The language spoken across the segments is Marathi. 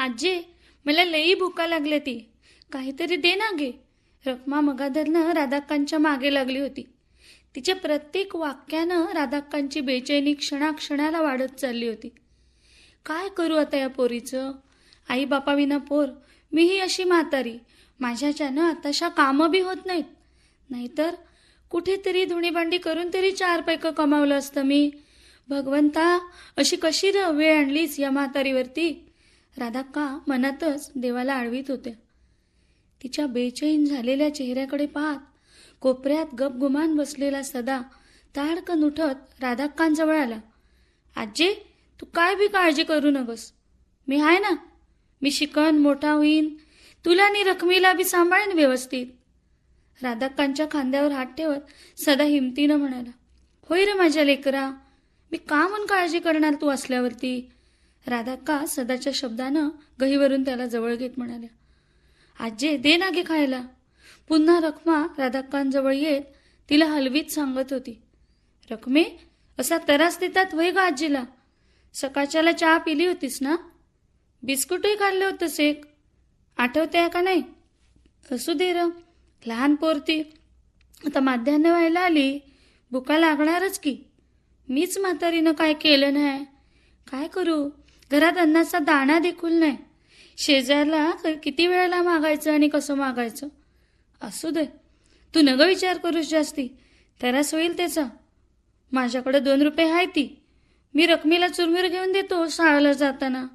आजी, मला लई भुका लागल्या ती. काहीतरी दे ना गे. रखमा मगाधरनं राधाक्कांच्या मागे लागली होती. तिच्या प्रत्येक वाक्यानं राधाक्कांची बेचैनी क्षणाक्षणाला वाढत चालली होती. काय करू आता या पोरीचं? आई बापाविना पोर, मीही अशी म्हातारी. माझ्याच्यानं आताशा कामं बी होत नाहीत. नाहीतर कुठेतरी धुणीभांडी करून तरी 4 पैकं कमावलं असतं मी. भगवंता, अशी कशी वेळ आणलीस या म्हातारीवरती? राधाक्का मनातच देवाला आळवीत होत्या. तिच्या बेचैन झालेल्या चेहऱ्याकडे पाहत कोपऱ्यात गपगुमान बसलेला सदा ताडकन उठत राधाक्कांजवळ आला. आजी, तू काय बी काळजी करू नकोस. मी आहे ना. मी शिकन, मोठा होईन. तुला आणि रखमीला बी सांभाळेन व्यवस्थित. राधाक्कांच्या खांद्यावर हात ठेवत सदा हिमतीनं म्हणाला. होय रे माझ्या लेकरा, मी का म्हणून काळजी करणार तू असल्यावरती? राधाक्का सदाच्या शब्दानं गहीवरून त्याला जवळ घेत म्हणाल्या. आजी, दे ना गे खायला. पुन्हा रखमा राधाक्कांजवळ येत तिला हलवीत सांगत होती. रखमे, असा त्रास देतात वय गा आजीला? सकाळच्याला चहा पिली होतीस ना? बिस्कुटही खाल्लं होतंस एक, आठवते का नाही? असू दे र, लहान पोरती. आता माध्यान्ह व्हायला आली, भुका लागणारच की. मीच म्हातारीनं काय केलं नाही. काय करू, घरात अन्नाचा दाणा देखील नाही. शेजारला किती वेळेला मागायचं आणि कसं मागायचं? असू दे, तू नग विचार करूस जास्ती, तरास होईल त्याचा. माझ्याकडे 2 रुपये आहे ती. मी रखमीला चुरमुर घेऊन देतो शाळेला जाताना.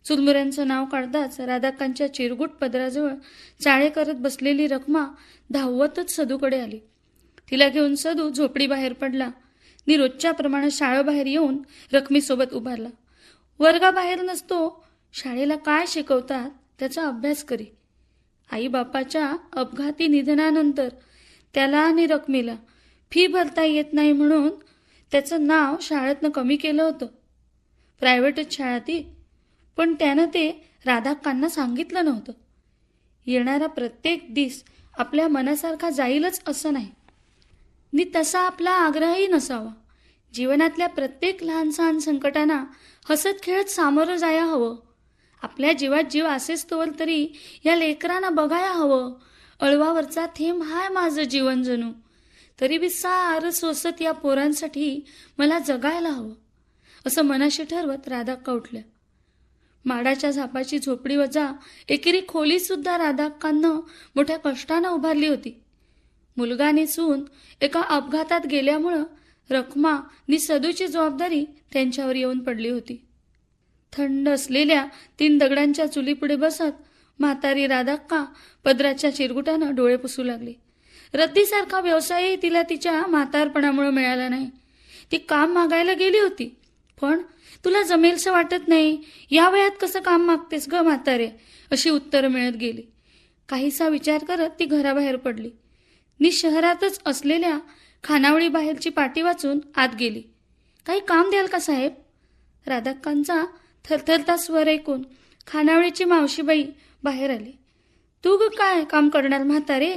चुरमुऱ्यांचं नाव काढताच राधाक्कांच्या चिरगुट पदराजवळ चाळे करत बसलेली रखमा धावतच सदूकडे आली. तिला घेऊन सदू झोपडी बाहेर पडला. नि रोजच्या प्रमाणे शाळेबाहेर येऊन रखमीसोबत उभारला. वर्गाबाहेर नसतो, शाळेला काय शिकवतात त्याचा अभ्यास करी. आई बापाच्या अपघाती निधनानंतर त्याला आणि रखमीला फी भरता येत नाही म्हणून त्याचं नाव शाळेतनं कमी केलं होतं. प्रायव्हेटच शाळा ती, पण त्यानं ते राधाक्कांना सांगितलं नव्हतं. येणारा प्रत्येक दिस आपल्या मनासारखा जाईलच असं नाही, नि तसा आपला आग्रहही नसावा. जीवनातल्या प्रत्येक लहान सहान संकटांना हसत खेळत सामोरं जाया हवं. आपल्या जीवात जीव असेच तोवर तरी या लेकरांना बघाया हवं. अळवावरचा थेंब हाय माझं जीवन जणू, तरी बी सारं सोसत या पोरांसाठी मला जगायला हवं, असं मनाशी ठरवत राधाक्का उठल्या. माडाच्या झापाची झोपडी वजा एकेरी खोलीसुद्धा राधाक्कांनं मोठ्या कष्टानं उभारली होती. मुलगा आणि सून एका अपघातात गेल्यामुळं रखमा नि सदूची जबाबदारी त्यांच्यावर येऊन पडली होती. थंड असलेल्या 3 दगडांच्या चुलीपुढे बसत म्हातारी राधाक्का पदराच्या चिरगुटानं डोळे पुसू लागली. रद्दीसारखा व्यवसायही तिला तिच्या म्हातारपणामुळे मिळाला नाही. ती काम मागायला गेली होती, पण तुला जमेलसं वाटत नाही, या वयात कसं काम मागतेस ग म्हातारे, अशी उत्तरं मिळत गेली. काहीसा विचार करत ती घराबाहेर पडली. नि शहरातच असलेल्या खानावळी बाहेरची पाटी वाचून आत गेली. काही काम द्याल का साहेब? राधाक्कांचा थरथरता स्वर ऐकून खानावळीची मावशीबाई बाहेर आली. तू ग काय काम करणार म्हातारे?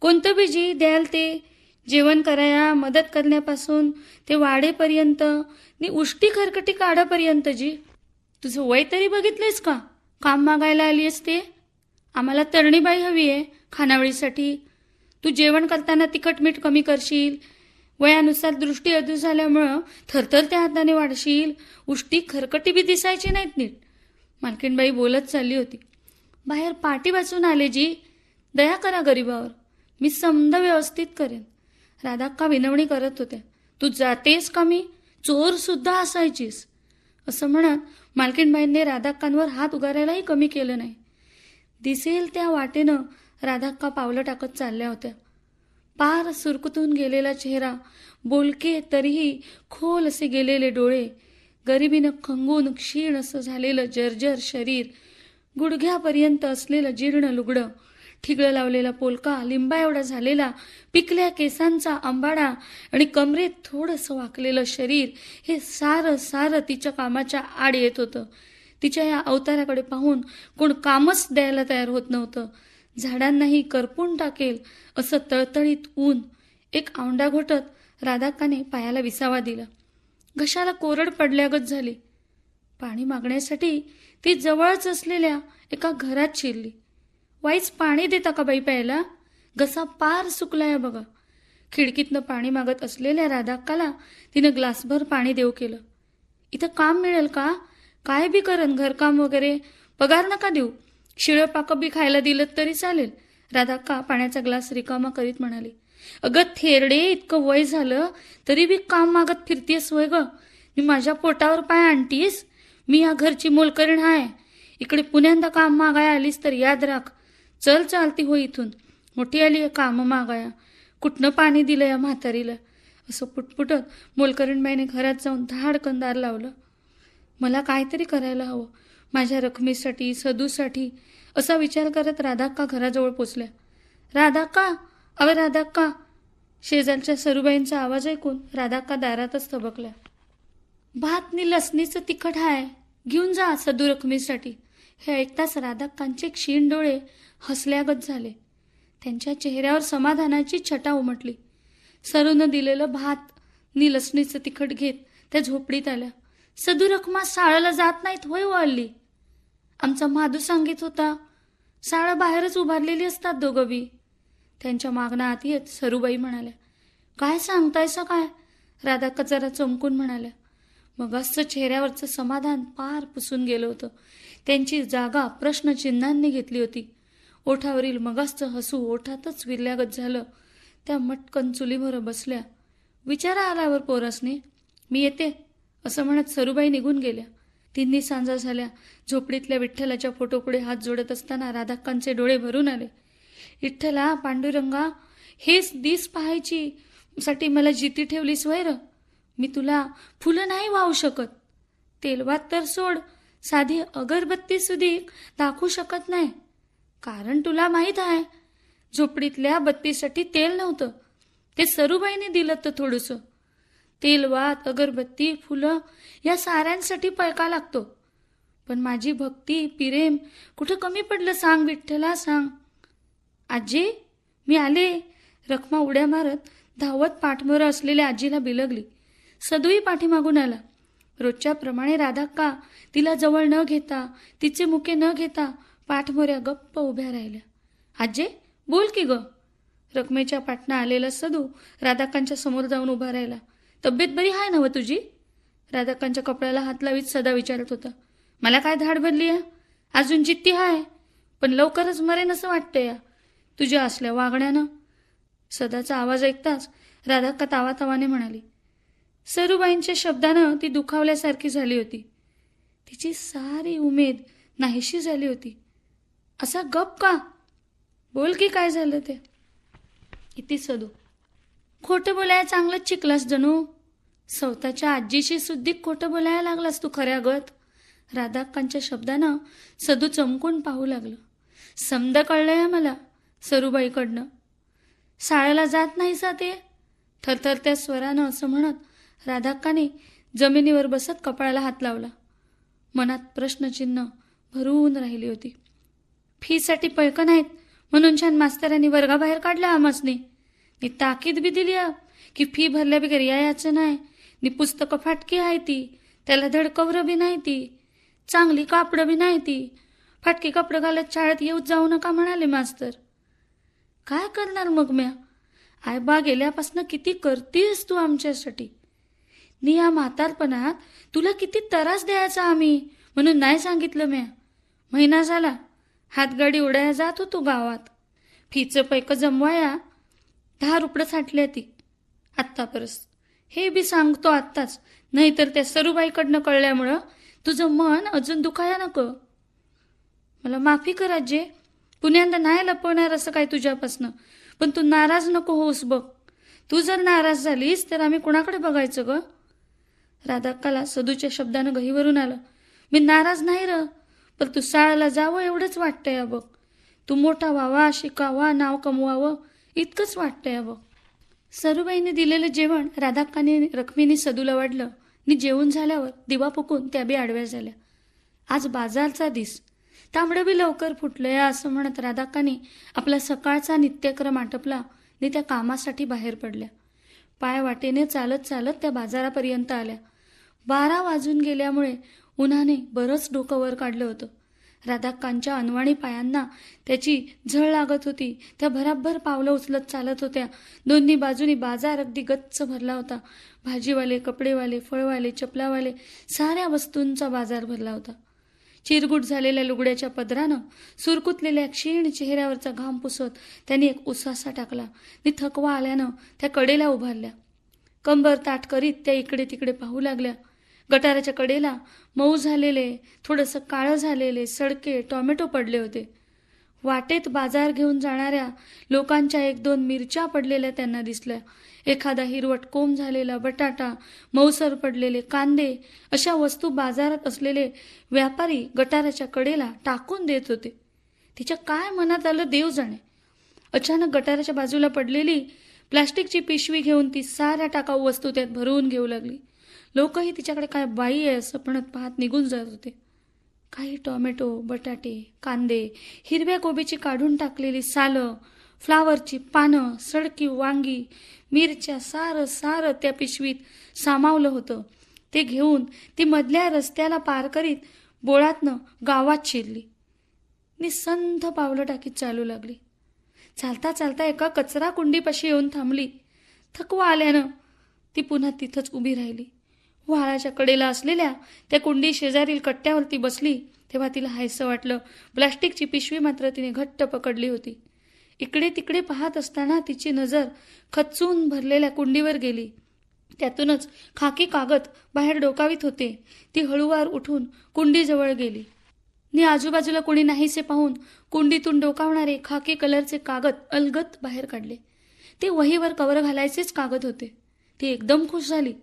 कोणतं बीजी द्याल ते? जेवण कराया मदत करण्यापासून ते वाढेपर्यंत नि उष्टी खरकटी काढापर्यंत जी. तुझं वय तरी बघितलेस का? काम मागायला आली असते. आम्हाला तरणीबाई हवी आहे खानावळीसाठी. तू जेवण करताना तिखट मीठ कमी करशील, वयानुसार दृष्टी अधू झाल्यामुळं थरथरत्या हाताने वाढशील, उष्टी खरकटी बी दिसायची नाहीत नीट. मालकीणबाई बोलत चालली होती. बाहेर पाटी वाचून आले जी, दया करा गरीबावर, मी समद व्यवस्थित करेन. राधाक्का विनवणी करत होत्या. तू जातेस का? मी चोर सुद्धा असायचीस, असं म्हणत मालकीणबाईंनी राधाक्कांवर हात उगारायलाही कमी केलं नाही. दिसेल त्या वाटेनं राधाक्का पावलं टाकत चालल्या होत्या. पार सुरकुतून गेलेला चेहरा, बोलके तरीही खोल असे गेलेले डोळे, गरिबीनं खंगून क्षीण असं झालेलं जर्जर शरीर, गुडघ्यापर्यंत असलेलं जीर्ण लुगडं, ठिगळं लावलेला पोलका, लिंबा एवढा झालेला पिकल्या केसांचा अंबाडा आणि कमरेत थोडंसं वाकलेलं शरीर, हे सारं सारं तिच्या कामाच्या आड येत होतं. तिच्या या अवताराकडे पाहून कोण कामच द्यायला तयार होत नव्हतं. झाडांनाही करपून टाकेल असं तळतळीत ऊन. एक औंढा घोटत राधाक्काने पायाला विसावा दिला. घशाला कोरड पडल्यागत झाली. पाणी मागण्यासाठी ती जवळच असलेल्या एका घरात शिरली. वाईच पाणी देता का बाई प्यायला? घसा पार सुकलाय बघा. खिडकीतनं पाणी मागत असलेल्या राधाक्काला तिनं ग्लासभर पाणी देऊ केलं. इथं काम मिळेल का? काय बी करन, घरकाम वगैरे. पगार नका देऊ. शिळं पाकं बी खायला दिलं तरी चालेल. राधाक्का पाण्याचा ग्लास रिकामा करीत म्हणाली. अगं थेरडे, इतकं वय झालं तरी बी काम मागत फिरतीयस वय ग? मी माझ्या पोटावर पाय आणतीस? मी या घरची मोलकरीण आहे. इकडे पुण्यांदा काम मागाया आलीस तर याद राख. चल चालती हो इथून. मोठी आली आहे काम मागाया. कुठनं पाणी दिलं या म्हातारीला? असं पुटपुटत मोलकरीणबाईने घरात जाऊन धाडकन दार लावलं. मला काहीतरी करायला हवं माझ्या रखमीसाठी, सदूसाठी, असा विचार करत राधाक्का घराजवळ पोचल्या. राधाक्का, अवे राधाक्का. शेजारच्या सरूबाईंचा आवाज ऐकून राधाक्का दारातच थबकल्या. भात नि लसणीचं तिखट आहे, घेऊन जा सदू रखमीसाठी. हे ऐकताच राधाक्कांचे क्षीण डोळे हसल्यागत झाले. त्यांच्या चेहऱ्यावर समाधानाची छटा उमटली. सरूनं दिलेलं भात नि लसणीचं तिखट घेत त्या झोपडीत आल्या. सदू रखमा शाळेला जात नाहीत होय वळली? आमचा माधू सांगित होता. शाळा बाहेरच उभारलेली असतात दोघं बी. त्यांच्या मागणं आत येत सरूबाई म्हणाल्या. काय सांगतायसा काय? राधाक्का जरा चमकून म्हणाल्या. मग असं चेहऱ्यावरचं समाधान पार पुसून गेलं होतं. त्यांची जागा प्रश्नचिन्हांनी घेतली होती. ओठावरील मगासचं हसू ओठातच विरल्यागत झालं. त्या मटकन चुलीवर बसल्या. विचारा आल्यावर पोरासने. मी येते असं म्हणत सरूबाई निघून गेल्या. तिन्ही सांजा झाल्या. झोपडीतल्या विठ्ठलाच्या फोटोपुढे हात जोडत असताना राधाक्कांचे डोळे भरून आले. विठ्ठला, पांडुरंगा, हेच दिस पाहायची साठी मला जिती ठेवलीस वैर? मी तुला फुलं नाही वाहू शकत. तेलवात तर सोड, साधी अगरबत्ती सुधी दाखवू शकत नाही. कारण तुला माहीत आहे, झोपडीतल्या बत्तीसाठी तेल नव्हतं. ते सरूबाईने दिलं तर थोडंसं. तेलवात, अगरबत्ती, फुलं या साऱ्यांसाठी पैका लागतो. पण माझी भक्ती, प्रेम कुठं कमी पडलं सांग विठ्ठला, सांग. आजी, मी आले. रखमा उड्या मारत धावत पाठमोरं असलेल्या आजीला बिलगली. सदूही पाठीमागून आला. रोजच्या प्रमाणे राधाक्का तिला जवळ न घेता, तिचे मुके न घेता पाठमोऱ्या गप्प उभ्या राहिल्या. आजे, बोल की ग. रखमेच्या पाटणा आलेला सदू राधाक्कांच्या समोर जाऊन उभा राहिला. तब्येत बरी आहे ना व तुझी? राधाक्कांच्या कपड्याला हात लावीत सदा विचारत होता. मला काय धाड भरली आहे? अजून जित्ती आहे, पण लवकरच मरेन असं वाटतंय या तुझ्या असल्या वागण्यानं. सदाचा आवाज ऐकताच राधाक्का तावातावाने म्हणाली. सरूबाईंच्या शब्दानं ती दुखावल्यासारखी झाली होती. तिची सारी उमेद नाहीशी झाली होती. असा गप का? बोल की काय झालं ते. किती सदू, खोटं बोलायला चांगलंच शिकलास जणू. स्वतःच्या आजीशी सुद्धा खोटं बोलायला लागलास तू खऱ्यागत. राधाक्कांच्या शब्दानं सदू चमकून पाहू लागलं. समद कळलंय मला सरूबाईकडनं. शाळेला जात नाही सा ते? थरथरत्या स्वरानं असं म्हणत राधाक्काने जमिनीवर बसत कपाळाला हात लावला. मनात प्रश्नचिन्ह भरून राहिली होती. फीसाठी पैकं नाहीत म्हणून छान मास्तरांनी वर्गाबाहेर काढलं आमासनी. नी ताकीद बी दिली की फी भरल्या बिगर यायचं नाही. नी पुस्तकं फाटकी आहे ती, त्याला धडकवरं बी नाही ती, चांगली कापडं बी नाही ती. फाटकी कपडं घालत शाळेत येऊच जाऊ नका म्हणाले मास्तर. काय करणार मग म्या? आयबा गेल्यापासनं किती करतीस तू आमच्यासाठी. नी या म्हातारपणात तुला किती त्रास द्यायचा आम्ही म्हणून नाही सांगितलं म्या. महिना झाला हातगाडी उडाया जात होतो गावात. फीचं पैक जमवाया 10 रुपये साठल्या ती आत्तापर्यंत. हे बी सांगतो आत्ताच, नाहीतर त्या सरूबाईकडनं कळल्यामुळं तुझं मन अजून दुखाया नको. मला माफी कर आजे. पुण्यांदा नाही लपवणार असं काय तुझ्यापासनं. पण तू नाराज नको होऊस बघ. तू जर नाराज झालीस तर आम्ही कुणाकडे बघायचं ग? राधाक्काला सदूच्या शब्दानं गहीवरून आलं. मी नाराज नाही र, पण तू शाळेला जावं एवढंच वाटतंय बघ. तू मोठा व्हावा, शिकावा, नाव कमवावं इतकंच वाटतंय बघ. सरूबाईने दिलेलं जेवण राधाक्काने रखमीने सदूला वाढलं. नी जेवून झाल्यावर दिवा फुकून त्या बी आडव्या झाल्या. आज बाजारचा दिस, तांबडं बी लवकर फुटलंय असं म्हणत राधाक्काने आपला सकाळचा नित्यक्रम आटपला नी त्या कामासाठी बाहेर पडल्या. पाय वाटेने चालत चालत त्या बाजारापर्यंत आल्या. 12 वाजून गेल्यामुळे उन्हाने बरंच डोकं वर काढलं होतं. राधाक्कांच्या अनवाणी पायांना त्याची झळ लागत होती. त्या भराभर पावलं उचलत चालत होत्या. दोन्ही बाजूनी बाजार अगदी गच्च भरला होता. भाजीवाले, कपडेवाले, फळवाले, चपलावाले, साऱ्या वस्तूंचा बाजार भरला होता. चिरगुट झालेल्या लुगड्याच्या पदरानं सुरकुतलेल्या क्षीण चेहऱ्यावरचा घाम पुसत त्यांनी एक उसासा टाकला आणि थकवा आल्यानं त्या कडेला उभारल्या. कंबर ताठ करीत त्या इकडे तिकडे पाहू लागल्या. गटाराच्या कडेला मऊ झालेले, थोडंसं काळं झालेले सडके टोमॅटो पडले होते. वाटेत बाजार घेऊन जाणाऱ्या लोकांच्या 1-2 मिरच्या पडलेल्या त्यांना दिसल्या. एखादा हिरवट कोंब झालेला बटाटा, मऊसर पडलेले कांदे अशा वस्तू बाजारात असलेले व्यापारी गटाराच्या कडेला टाकून देत होते. तिच्या काय मनात आलं देव जाणे. अचानक गटाराच्या बाजूला पडलेली प्लास्टिकची पिशवी घेऊन ती साऱ्या टाकाऊ वस्तू त्यात भरवून घेऊ लागली. लोकही तिच्याकडे काय बाई आहे असं म्हणत पाहत निघून जात होते. काही टोमॅटो, बटाटे, कांदे, हिरव्या कोबीची काढून टाकलेली सालं, फ्लावरची पानं, सडकी वांगी, मिरच्या सारं त्या पिशवीत सामावलं होतं. ते घेऊन ती मधल्या रस्त्याला पार करीत बोळातनं गावात शिरली. निसंध पावलं टाकीत चालू लागली. चालता चालता एका कचरा कुंडीपाशी येऊन थांबली. थकवा आल्यानं ती पुन्हा तिथंच उभी राहिली. व्हाळाच्या कडेला असलेल्या त्या कुंडी शेजारील कट्ट्यावरती बसली तेव्हा तिला हायसं वाटलं. प्लास्टिकची पिशवी मात्र तिने घट्ट पकडली होती. इकडे तिकडे पाहत असताना तिची नजर खच्चून भरलेल्या कुंडीवर गेली. त्यातूनच खाकी कागद बाहेर डोकावीत होते. ती हळूवार उठून कुंडीजवळ गेली नि आजूबाजूला कोणी नाहीसे पाहून कुंडीतून डोकावणारे खाकी कलरचे कागद अलगद बाहेर काढले. ते वहीवर कवर घालायचेच कागद होते. ती एकदम खुश झाली.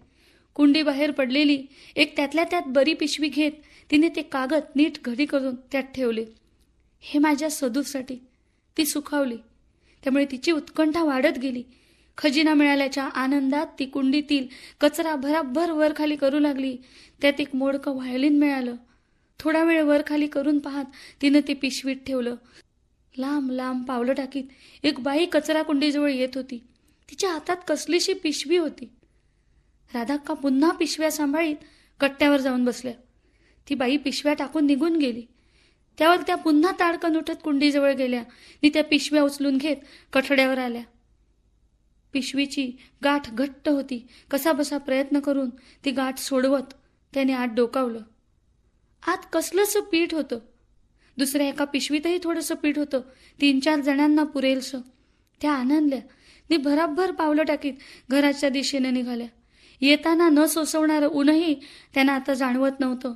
कुंडी बाहेर पडलेली एक त्यातल्या त्यात बरी पिशवी घेत तिने ते कागद नीट घडी करून त्यात ठेवले. हे माझ्या सदूसाठी. ती सुखावली. त्यामुळे तिची उत्कंठा वाढत गेली. खजिना मिळाल्याच्या आनंदात ती कुंडीतील कचरा भराभर वर खाली करू लागली. त्यात एक मोडकं व्हायोलिन मिळालं. थोडा वेळ वर खाली करून पाहत तिनं ते पिशवीत ठेवलं. लांब लांब पावलं टाकीत एक बाई कचरा कुंडीजवळ येत होती. तिच्या हातात कसलीशी पिशवी होती. राधाक्का पुन्हा पिशव्या सांभाळीत कट्ट्यावर जाऊन बसल्या. ती बाई पिशव्या टाकून निघून गेली. त्यावर त्या पुन्हा ताडकन उठत कुंडीजवळ गेल्या आणि त्या पिशव्या उचलून घेत कठड्यावर आल्या. पिशवीची गाठ घट्ट होती. कसाबसा प्रयत्न करून ती गाठ सोडवत त्याने आत डोकावलं. आत कसलंसं पीठ होतं. दुसऱ्या एका पिशवीतही थोडंसं पीठ होतं. 3-4 जणांना पुरेलसं. त्या आनंदल्या नि भराभर पावलं टाकीत घराच्या दिशेने निघाल्या. येताना न सोसवणारं ऊनही त्यांना आता जाणवत नव्हतं.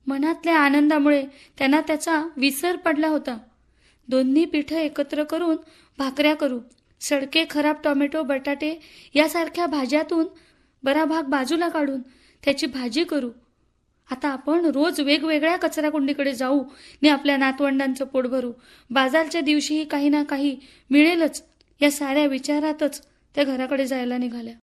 मनातल्या आनंदामुळे त्यांना त्याचा विसर पडला होता. दोन्ही पिठं एकत्र करून भाकऱ्या करू. सडके खराब टोमॅटो, बटाटे यासारख्या भाज्यातून बरा भाग बाजूला काढून त्याची भाजी करू. आता आपण रोज वेगवेगळ्या कचरा कुंडीकडे जाऊ आणि आपल्या नातवंडांचं पोट भरू. बाजारच्या दिवशीही काही ना काही मिळेलच या साऱ्या विचारातच त्या घराकडे जायला निघाल्या.